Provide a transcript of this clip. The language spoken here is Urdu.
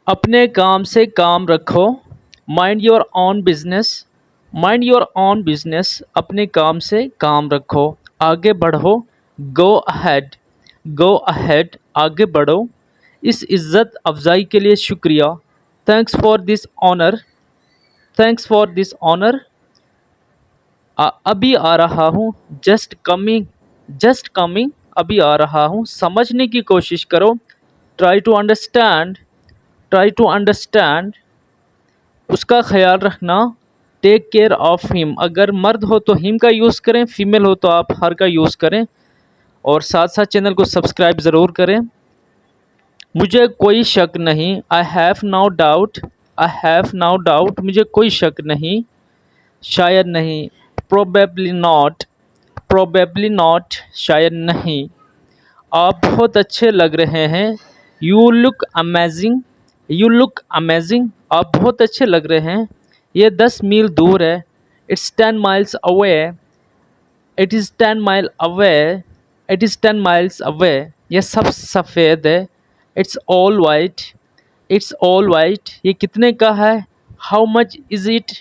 اپنے کام سے کام رکھو. Mind your own business. Mind your own business. اپنے کام سے کام رکھو. آگے بڑھو. Go ahead. Go ahead. آگے بڑھو. اس عزت افزائی کے لیے شکریہ. Thanks for this honour. Thanks for this honour. ابھی آ رہا ہوں. Just coming. Just coming. ابھی آ رہا ہوں. سمجھنے کی کوشش کرو. Try to understand. Try to understand. اس کا خیال رکھنا. ٹیک کیئر آف ہم. اگر مرد ہو تو ہم کا یوز کریں، فیمیل ہو تو آپ ہر کا یوز کریں، اور ساتھ ساتھ چینل کو سبسکرائب ضرور کریں. مجھے کوئی شک نہیں. I have no doubt. I have no doubt. مجھے کوئی شک نہیں. شاید نہیں. Probably not. Probably not. شاید نہیں. آپ بہت اچھے لگ رہے ہیں. You look amazing. You look amazing. آپ بہت اچھے لگ رہے ہیں. یہ 10 میل دور ہے. It's 10 miles away. It is 10 mile away. It is 10 miles away. یہ سب سفید ہے. It's all white. It's all white. یہ کتنے کا ہے؟ How much is it?